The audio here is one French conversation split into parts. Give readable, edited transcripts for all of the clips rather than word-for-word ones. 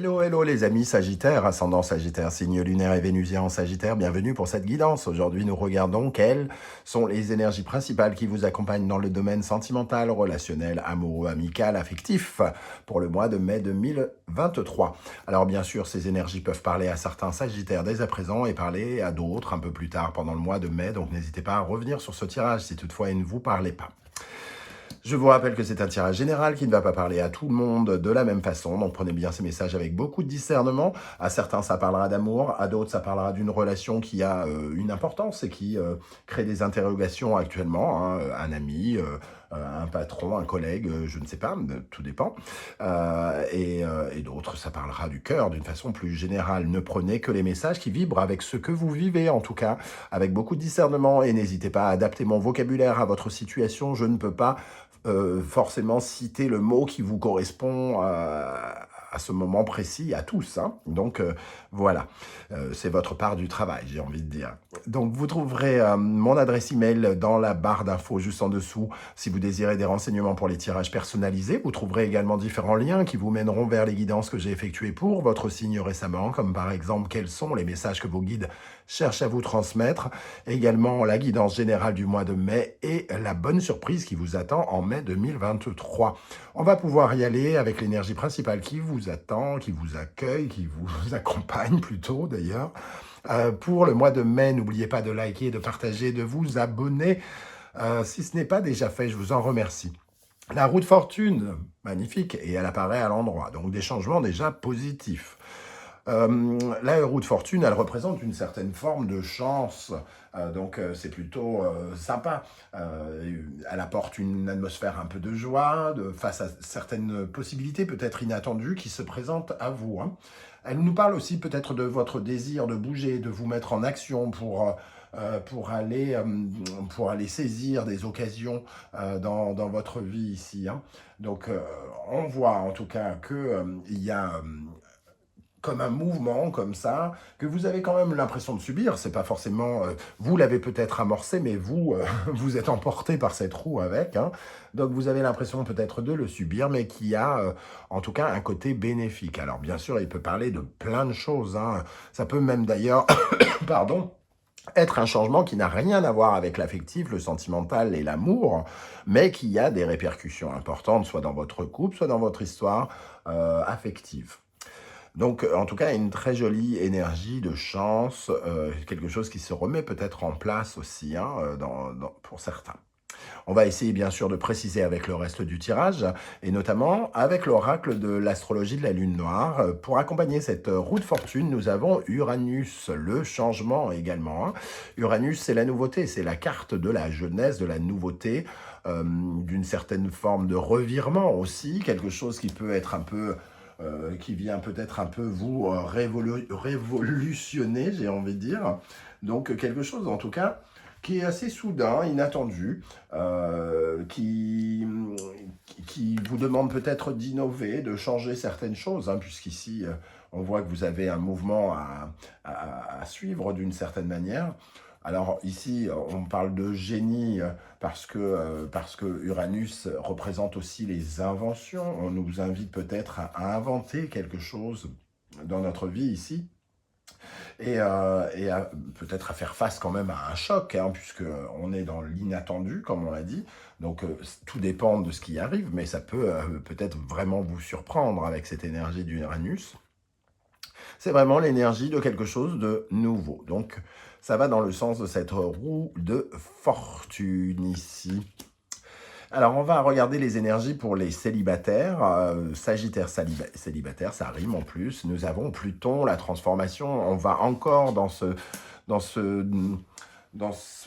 Hello, hello les amis Sagittaires, ascendant Sagittaire, signe lunaire et vénusien en Sagittaire, bienvenue pour cette guidance. Aujourd'hui nous regardons quelles sont les énergies principales qui vous accompagnent dans le domaine sentimental, relationnel, amoureux, amical, affectif pour le mois de mai 2023. Alors bien sûr ces énergies peuvent parler à certains Sagittaires dès à présent et parler à d'autres un peu plus tard pendant le mois de mai, donc n'hésitez pas à revenir sur ce tirage si toutefois il ne vous parlait pas. Je vous rappelle que c'est un tirage général qui ne va pas parler à tout le monde de la même façon, donc prenez bien ces messages avec beaucoup de discernement. À certains, ça parlera d'amour, à d'autres, ça parlera d'une relation qui a une importance et qui crée des interrogations actuellement, hein, un ami, un patron, un collègue, je ne sais pas, tout dépend. Et d'autres, ça parlera du cœur d'une façon plus générale. Ne prenez que les messages qui vibrent avec ce que vous vivez, en tout cas, avec beaucoup de discernement, et n'hésitez pas à adapter mon vocabulaire à votre situation. Je ne peux pas forcément citer le mot qui vous correspond à ce moment précis, à tous. Hein. Donc voilà, c'est votre part du travail, j'ai envie de dire. Donc vous trouverez mon adresse email dans la barre d'infos juste en dessous si vous désirez des renseignements pour les tirages personnalisés. Vous trouverez également différents liens qui vous mèneront vers les guidances que j'ai effectuées pour votre signe récemment, comme par exemple quels sont les messages que vos guides cherchent à vous transmettre, également la guidance générale du mois de mai et la bonne surprise qui vous attend en mai 2023. On va pouvoir y aller avec l'énergie principale qui vous attend, qui vous accueille, qui vous accompagne plutôt d'ailleurs. Pour le mois de mai, n'oubliez pas de liker, de partager, de vous abonner. Si ce n'est pas déjà fait, je vous en remercie. La roue de fortune, magnifique, et elle apparaît à l'endroit, donc des changements déjà positifs. La roue de fortune, elle représente une certaine forme de chance, donc c'est plutôt sympa. Elle apporte une atmosphère un peu de joie face à certaines possibilités peut-être inattendues qui se présentent à vous. Hein. Elle nous parle aussi peut-être de votre désir de bouger, de vous mettre en action pour aller saisir des occasions dans votre vie ici. Hein. Donc on voit en tout cas qu'il y a comme un mouvement comme ça, que vous avez quand même l'impression de subir. C'est pas forcément... vous l'avez peut-être amorcé, mais vous, vous êtes emporté par cette roue avec. Hein. Donc vous avez l'impression peut-être de le subir, mais qui a en tout cas un côté bénéfique. Alors bien sûr, il peut parler de plein de choses. Hein. Ça peut même d'ailleurs... pardon être un changement qui n'a rien à voir avec l'affectif, le sentimental et l'amour, mais qui a des répercussions importantes, soit dans votre couple, soit dans votre histoire affective. Donc, en tout cas, une très jolie énergie de chance, quelque chose qui se remet peut-être en place aussi hein, pour certains. On va essayer bien sûr de préciser avec le reste du tirage, et notamment avec l'oracle de l'astrologie de la Lune Noire. Pour accompagner cette roue de fortune, nous avons Uranus, le changement également. Hein. Uranus, c'est la nouveauté, c'est la carte de la jeunesse, de la nouveauté, d'une certaine forme de revirement aussi, quelque chose qui peut être un peu... qui vient peut-être un peu vous révolutionner, j'ai envie de dire. Donc quelque chose en tout cas qui est assez soudain, inattendu, qui vous demande peut-être d'innover, de changer certaines choses, hein, puisqu'ici on voit que vous avez un mouvement à suivre d'une certaine manière. Alors ici, on parle de génie parce que Uranus représente aussi les inventions. On nous invite peut-être à inventer quelque chose dans notre vie ici et peut-être à faire face quand même à un choc, hein, puisqu'on est dans l'inattendu, comme on l'a dit. Donc tout dépend de ce qui arrive, mais ça peut peut-être vraiment vous surprendre avec cette énergie d'Uranus. C'est vraiment l'énergie de quelque chose de nouveau. Donc, ça va dans le sens de cette roue de fortune ici. Alors, on va regarder les énergies pour les célibataires. Sagittaire célibataire, ça rime en plus. Nous avons Pluton, la transformation. On va encore dans ce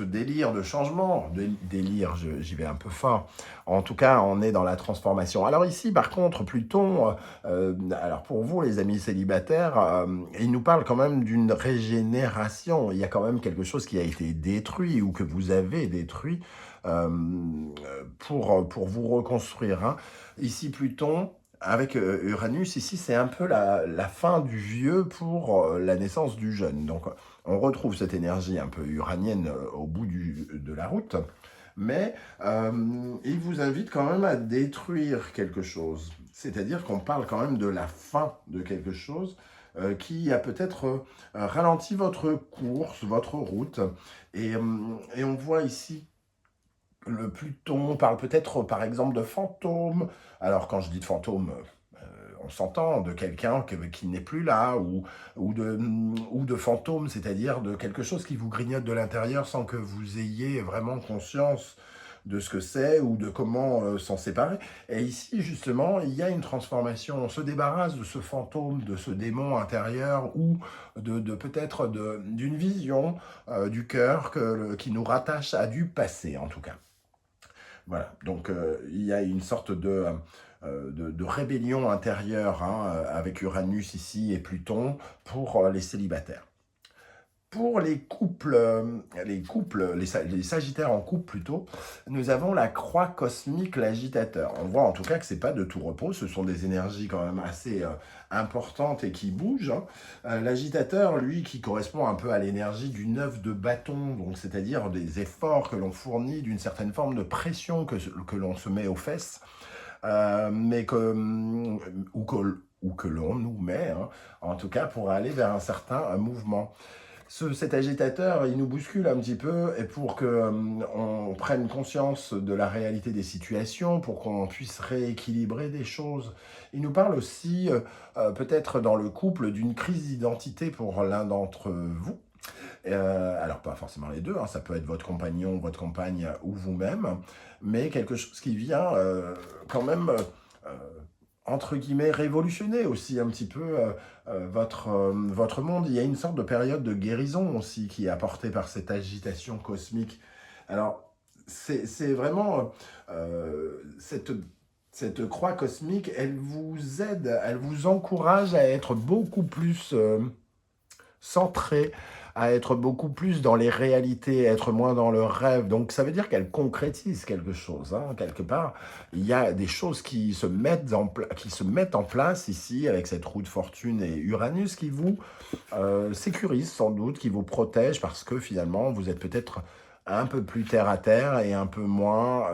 délire de changement, délire, j'y vais un peu fort. En tout cas, on est dans la transformation. Alors ici, par contre, Pluton, alors pour vous, les amis célibataires, il nous parle quand même d'une régénération. Il y a quand même quelque chose qui a été détruit ou que vous avez détruit pour vous reconstruire. Hein. Ici, Pluton... avec Uranus, ici, c'est un peu la fin du vieux pour la naissance du jeune. Donc, on retrouve cette énergie un peu uranienne au bout de la route. Mais il vous invite quand même à détruire quelque chose. C'est-à-dire qu'on parle quand même de la fin de quelque chose qui a peut-être ralenti votre course, votre route. Et on voit ici le Pluton parle peut-être, par exemple, de fantômes. Alors, quand je dis de fantômes, on s'entend de quelqu'un qui n'est plus là, ou de fantômes, c'est-à-dire de quelque chose qui vous grignote de l'intérieur sans que vous ayez vraiment conscience de ce que c'est ou de comment s'en séparer. Et ici, justement, il y a une transformation. On se débarrasse de ce fantôme, de ce démon intérieur ou peut-être d'une vision du cœur qui nous rattache à du passé, en tout cas. Voilà, donc il y a une sorte de rébellion intérieure avec Uranus ici et Pluton pour les célibataires. Pour les sagittaires en couple plutôt, nous avons la croix cosmique, l'agitateur. On voit en tout cas que c'est pas de tout repos, ce sont des énergies quand même assez importantes et qui bougent. L'agitateur, lui, qui correspond un peu à l'énergie du 9 de bâton, donc c'est-à-dire des efforts que l'on fournit, d'une certaine forme de pression que l'on se met aux fesses, mais ou que l'on nous met, hein, en tout cas pour aller vers un certain mouvement. Cet agitateur, il nous bouscule un petit peu et pour que on prenne conscience de la réalité des situations, pour qu'on puisse rééquilibrer des choses. Il nous parle aussi, peut-être dans le couple, d'une crise d'identité pour l'un d'entre vous. Alors, pas forcément les deux, hein, ça peut être votre compagnon, votre compagne ou vous-même, mais quelque chose qui vient quand même entre guillemets, révolutionner aussi un petit peu votre monde. Il y a une sorte de période de guérison aussi qui est apportée par cette agitation cosmique. Alors, c'est vraiment cette croix cosmique, elle vous aide, elle vous encourage à être beaucoup plus centré, à être beaucoup plus dans les réalités, à être moins dans le rêve. Donc ça veut dire qu'elle concrétise quelque chose, hein, quelque part. Il y a des choses qui se mettent en place ici avec cette roue de fortune et Uranus qui vous sécurise sans doute, qui vous protège parce que finalement vous êtes peut-être un peu plus terre à terre et un peu moins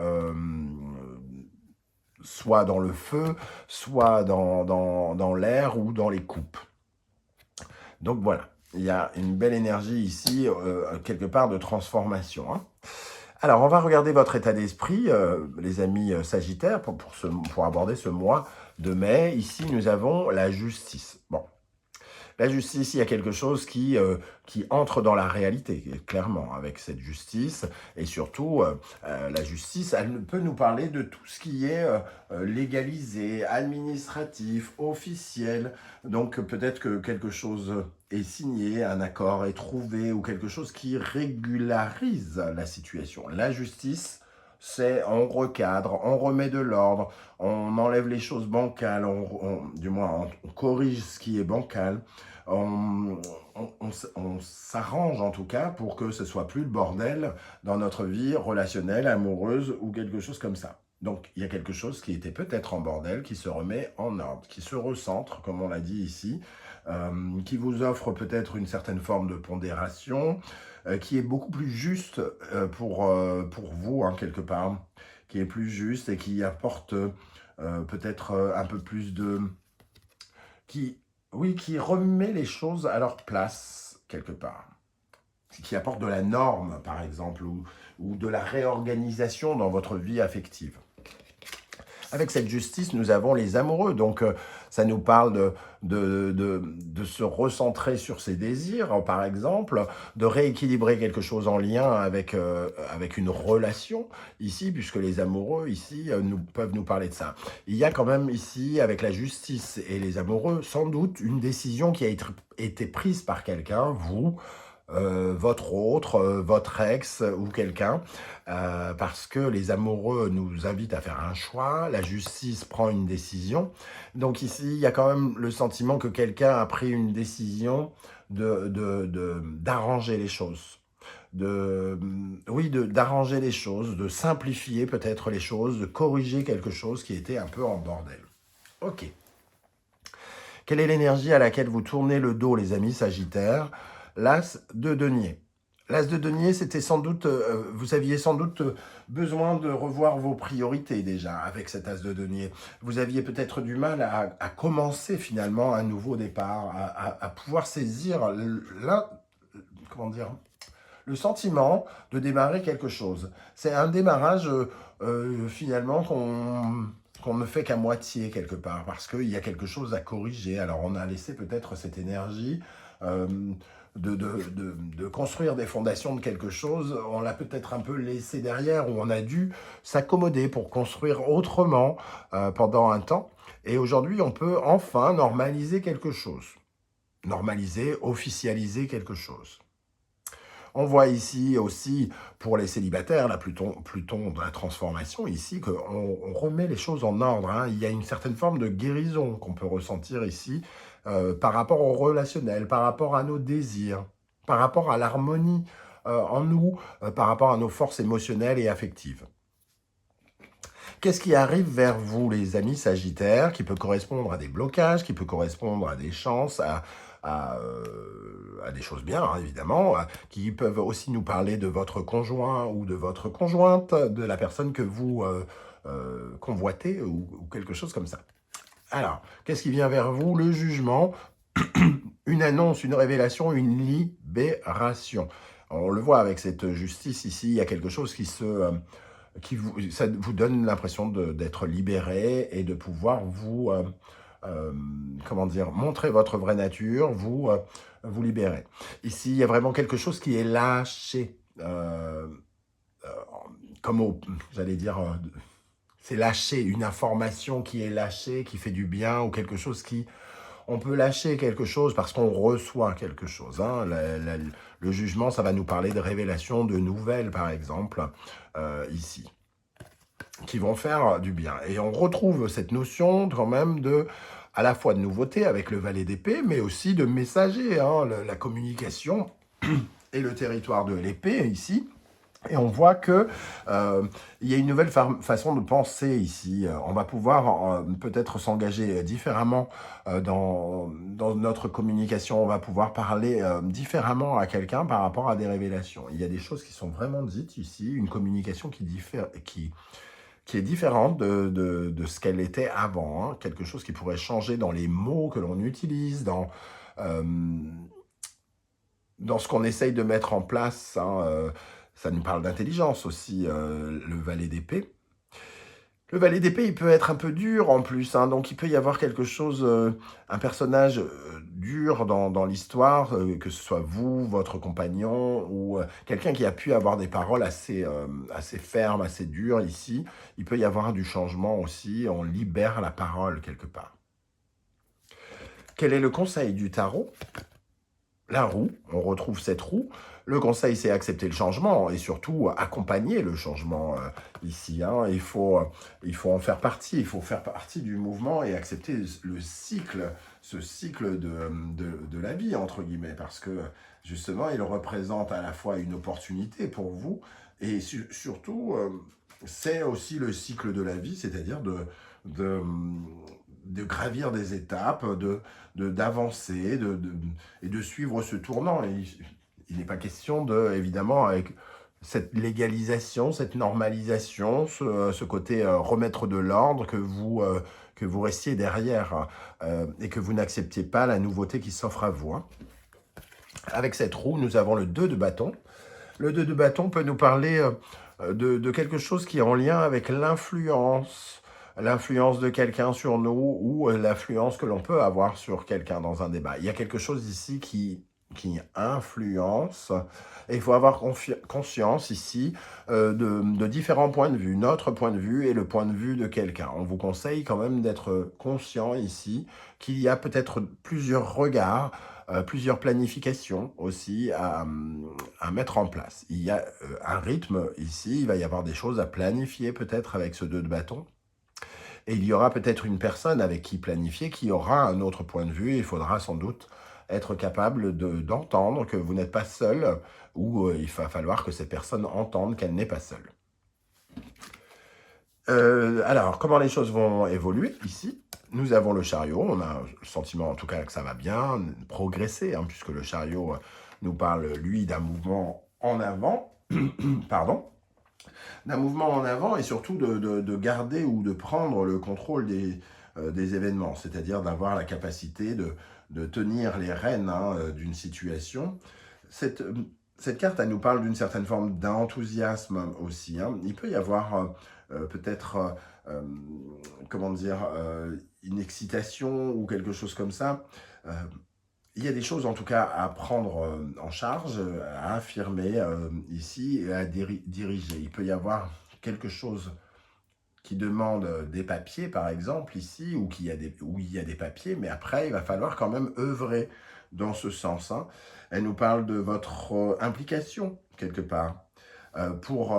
soit dans le feu, soit dans l'air ou dans les coupes. Donc voilà, il y a une belle énergie ici, quelque part de transformation. Hein. Alors, on va regarder votre état d'esprit, les amis sagittaires, pour aborder ce mois de mai. Ici, nous avons la justice. Bon, la justice, il y a quelque chose qui entre dans la réalité, clairement, avec cette justice. Et surtout, la justice, elle peut nous parler de tout ce qui est légalisé, administratif, officiel. Donc peut-être que quelque chose est signé, un accord est trouvé, ou quelque chose qui régularise la situation. La justice, c'est on recadre, on remet de l'ordre, on enlève les choses bancales, du moins on corrige ce qui est bancal, on s'arrange en tout cas pour que ce soit plus le bordel dans notre vie relationnelle, amoureuse ou quelque chose comme ça. Donc il y a quelque chose qui était peut-être en bordel, qui se remet en ordre, qui se recentre, comme on l'a dit ici, qui vous offre peut-être une certaine forme de pondération, qui est beaucoup plus juste pour vous, hein, quelque part, qui est plus juste et qui apporte peut-être un peu plus de... qui remet les choses à leur place, quelque part. Qui apporte de la norme, par exemple, ou de la réorganisation dans votre vie affective. Avec cette justice, nous avons les amoureux. Donc, ça nous parle de se recentrer sur ses désirs, par exemple, de rééquilibrer quelque chose en lien avec une relation, ici, puisque les amoureux, ici, peuvent nous parler de ça. Il y a quand même ici, avec la justice et les amoureux, sans doute une décision qui a été prise par quelqu'un, vous, votre autre, votre ex ou quelqu'un, parce que les amoureux nous invitent à faire un choix, la justice prend une décision. Donc ici, il y a quand même le sentiment que quelqu'un a pris une décision d'arranger les choses. D'arranger les choses, de simplifier peut-être les choses, de corriger quelque chose qui était un peu en bordel. Ok. Quelle est l'énergie à laquelle vous tournez le dos, les amis sagittaires? L'as de denier. L'as de denier, c'était sans doute, vous aviez sans doute besoin de revoir vos priorités déjà avec cet as de denier. Vous aviez peut-être du mal à commencer finalement un nouveau départ, à pouvoir saisir comment dire, le sentiment de démarrer quelque chose. C'est un démarrage finalement qu'on ne fait qu'à moitié quelque part, parce qu'il y a quelque chose à corriger. Alors on a laissé peut-être cette énergie euh, de construire des fondations de quelque chose, on l'a peut-être un peu laissé derrière, ou on a dû s'accommoder pour construire autrement pendant un temps. Et aujourd'hui, on peut enfin normaliser quelque chose. Normaliser, officialiser quelque chose. On voit ici aussi, pour les célibataires, là, Pluton de la transformation, ici, qu'on remet les choses en ordre. Hein. Il y a une certaine forme de guérison qu'on peut ressentir ici par rapport au relationnel, par rapport à nos désirs, par rapport à l'harmonie en nous, par rapport à nos forces émotionnelles et affectives. Qu'est-ce qui arrive vers vous, les amis Sagittaires, qui peut correspondre à des blocages, qui peut correspondre à des chances, à des choses bien, hein, évidemment, qui peuvent aussi nous parler de votre conjoint ou de votre conjointe, de la personne que vous convoitez ou quelque chose comme ça. Alors, qu'est-ce qui vient vers vous? Le jugement, une annonce, une révélation, une libération. On le voit avec cette justice ici, il y a quelque chose ça vous donne l'impression d'être libéré et de pouvoir vous, comment dire, montrer votre vraie nature, vous libérer. Ici, il y a vraiment quelque chose qui est lâché, j'allais dire, c'est lâché, une information qui est lâchée, qui fait du bien, ou quelque chose on peut lâcher quelque chose parce qu'on reçoit quelque chose. Hein. Le jugement, ça va nous parler de révélations, de nouvelles, par exemple, ici, qui vont faire du bien. Et on retrouve cette notion quand même à la fois de nouveauté avec le valet d'épée, mais aussi de messager, hein, la communication et le territoire de l'épée ici. Et on voit que il y a une nouvelle façon de penser ici. On va pouvoir peut-être s'engager différemment dans notre communication. On va pouvoir parler différemment à quelqu'un par rapport à des révélations. Il y a des choses qui sont vraiment dites ici, une communication qui est différente de ce qu'elle était avant. Hein. Quelque chose qui pourrait changer dans les mots que l'on utilise, euh, dans ce qu'on essaye de mettre en place. Hein, ça nous parle d'intelligence aussi, le valet d'épée. Le valet d'épée, il peut être un peu dur en plus, hein, donc il peut y avoir quelque chose, un personnage dur dans l'histoire, que ce soit vous, votre compagnon, ou quelqu'un qui a pu avoir des paroles assez fermes, assez dures ici. Il peut y avoir du changement aussi, on libère la parole quelque part. Quel est le conseil du tarot? La roue, on retrouve cette roue. Le conseil, c'est accepter le changement et surtout accompagner le changement ici. Hein. Il faut en faire partie, il faut faire partie du mouvement et accepter ce cycle de la vie, entre guillemets, parce que justement, il représente à la fois une opportunité pour vous et surtout, c'est aussi le cycle de la vie, c'est-à-dire de gravir des étapes, d'avancer et de suivre ce tournant. Et il n'est pas question évidemment, avec cette légalisation, cette normalisation, ce côté remettre de l'ordre, que vous restiez derrière et que vous n'acceptiez pas la nouveauté qui s'offre à vous. Hein. Avec cette roue, nous avons le 2 de bâton. Le 2 de bâton peut nous parler de quelque chose qui est en lien avec l'influence de quelqu'un sur nous ou l'influence que l'on peut avoir sur quelqu'un dans un débat. Il y a quelque chose ici qui influence et il faut avoir conscience ici de différents points de vue, notre point de vue et le point de vue de quelqu'un. On vous conseille quand même d'être conscient ici qu'il y a peut-être plusieurs regards, plusieurs planifications aussi à mettre en place. Il y a un rythme ici, il va y avoir des choses à planifier peut-être avec ce 2 de bâton. Et il y aura peut-être une personne avec qui planifier qui aura un autre point de vue. Il faudra sans doute être capable d'entendre que vous n'êtes pas seul ou il va falloir que cette personne entende qu'elle n'est pas seule. Alors, comment les choses vont évoluer ici? Nous avons le chariot, on a le sentiment en tout cas que ça va bien progresser, hein, puisque le chariot nous parle, lui, d'un mouvement en avant, pardon, d'un mouvement en avant et surtout de garder ou de prendre le contrôle des événements, c'est-à-dire d'avoir la capacité de tenir les rênes d'une situation. Cette, cette carte, elle nous parle d'une certaine forme d'enthousiasme aussi, hein. Il peut y avoir peut-être, euh, comment dire, une excitation ou quelque chose comme ça. Euh, il y a des choses en tout cas à prendre en charge, à affirmer ici et à diriger. Il peut y avoir quelque chose qui demande des papiers, par exemple, ici, où il y a des papiers, mais après, il va falloir quand même œuvrer dans ce sens, hein. Elle nous parle de votre implication, quelque part, pour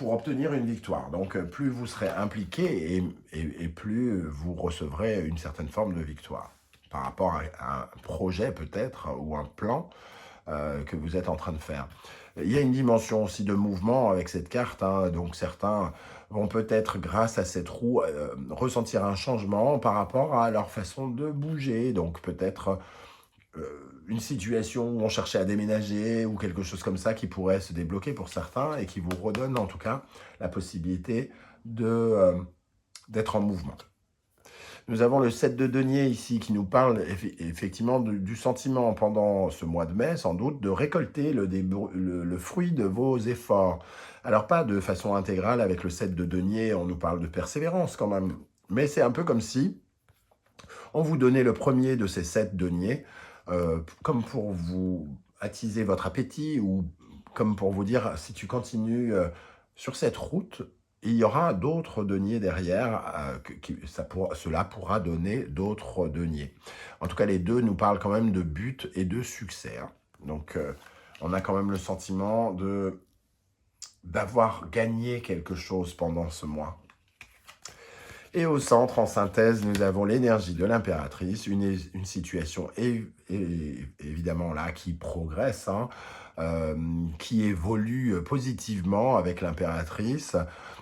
obtenir une victoire. Donc, plus vous serez impliqué et plus vous recevrez une certaine forme de victoire par rapport à un projet peut-être ou un plan que vous êtes en train de faire. Il y a une dimension aussi de mouvement avec cette carte, hein, donc certains vont peut-être, grâce à cette roue, ressentir un changement par rapport à leur façon de bouger. Donc peut-être une situation où on cherchait à déménager ou quelque chose comme ça qui pourrait se débloquer pour certains et qui vous redonne en tout cas la possibilité d'être en mouvement. Nous avons le 7 de denier ici qui nous parle effectivement du sentiment pendant ce mois de mai, sans doute, de récolter le fruit de vos efforts. Alors pas de façon intégrale avec le 7 de denier, on nous parle de persévérance quand même. Mais c'est un peu comme si on vous donnait le premier de ces 7 deniers, comme pour vous attiser votre appétit ou comme pour vous dire, si tu continues sur cette route, il y aura d'autres deniers derrière, cela pourra donner d'autres deniers. En tout cas, les deux nous parlent quand même de but et de succès, hein. Donc, on a quand même le sentiment d'avoir gagné quelque chose pendant ce mois. Et au centre, en synthèse, nous avons l'énergie de l'impératrice, une situation évidemment là qui progresse, hein, qui évolue positivement avec l'impératrice,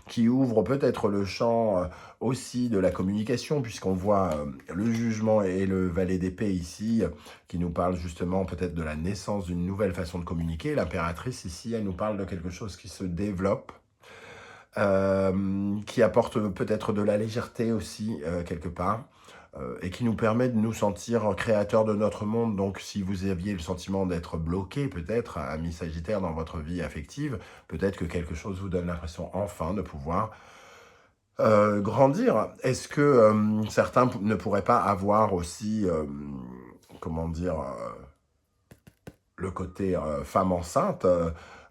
qui ouvre peut-être le champ aussi de la communication, puisqu'on voit le jugement et le valet d'épée ici, qui nous parlent justement peut-être de la naissance d'une nouvelle façon de communiquer. L'impératrice ici, elle nous parle de quelque chose qui se développe, qui apporte peut-être de la légèreté aussi, quelque part, et qui nous permet de nous sentir créateurs de notre monde. Donc, si vous aviez le sentiment d'être bloqué, peut-être, ami Sagittaire, dans votre vie affective, peut-être que quelque chose vous donne l'impression, enfin, de pouvoir grandir. Est-ce que certains ne pourraient pas avoir aussi, comment dire, le côté femme enceinte,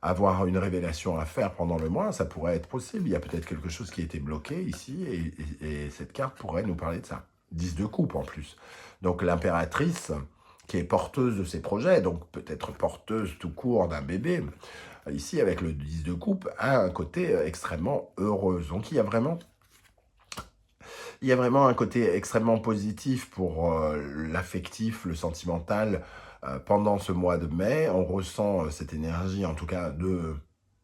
avoir une révélation à faire pendant le mois, ça pourrait être possible. Il y a peut-être quelque chose qui a été bloqué ici, et cette carte pourrait nous parler de ça. 10 de coupe en plus. Donc l'impératrice, qui est porteuse de ses projets, donc peut-être porteuse tout court d'un bébé, ici avec le 10 de coupe, a un côté extrêmement heureux. Donc il y a vraiment un côté extrêmement positif pour l'affectif, le sentimental, pendant ce mois de mai. On ressent cette énergie, en tout cas, de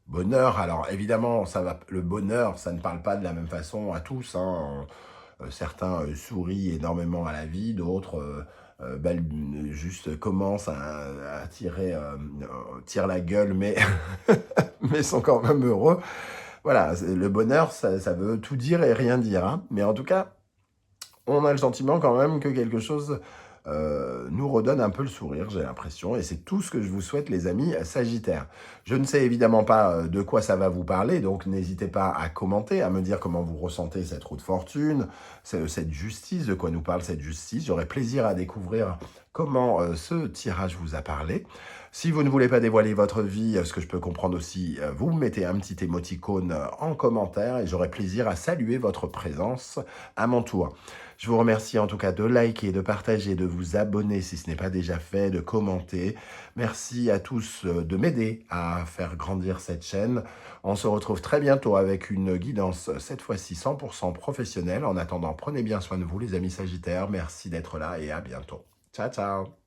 bonheur. Alors, évidemment, le bonheur, ça ne parle pas de la même façon à tous, hein. Certains sourient énormément à la vie, d'autres juste commencent à tirent la gueule, mais, mais sont quand même heureux. Voilà, le bonheur, ça veut tout dire et rien dire, hein. Mais en tout cas, on a le sentiment quand même que quelque chose nous redonne un peu le sourire, j'ai l'impression, et c'est tout ce que je vous souhaite, les amis Sagittaires. Je ne sais évidemment pas de quoi ça va vous parler, donc n'hésitez pas à commenter, à me dire comment vous ressentez cette roue de fortune, cette justice, de quoi nous parle cette justice. J'aurai plaisir à découvrir comment ce tirage vous a parlé. Si vous ne voulez pas dévoiler votre vie, ce que je peux comprendre aussi, vous mettez un petit émoticône en commentaire et j'aurai plaisir à saluer votre présence à mon tour. Je vous remercie en tout cas de liker, de partager, de vous abonner si ce n'est pas déjà fait, de commenter. Merci à tous de m'aider à faire grandir cette chaîne. On se retrouve très bientôt avec une guidance, cette fois-ci 100% professionnelle. En attendant, prenez bien soin de vous les amis Sagittaires. Merci d'être là et à bientôt. Ciao, ciao!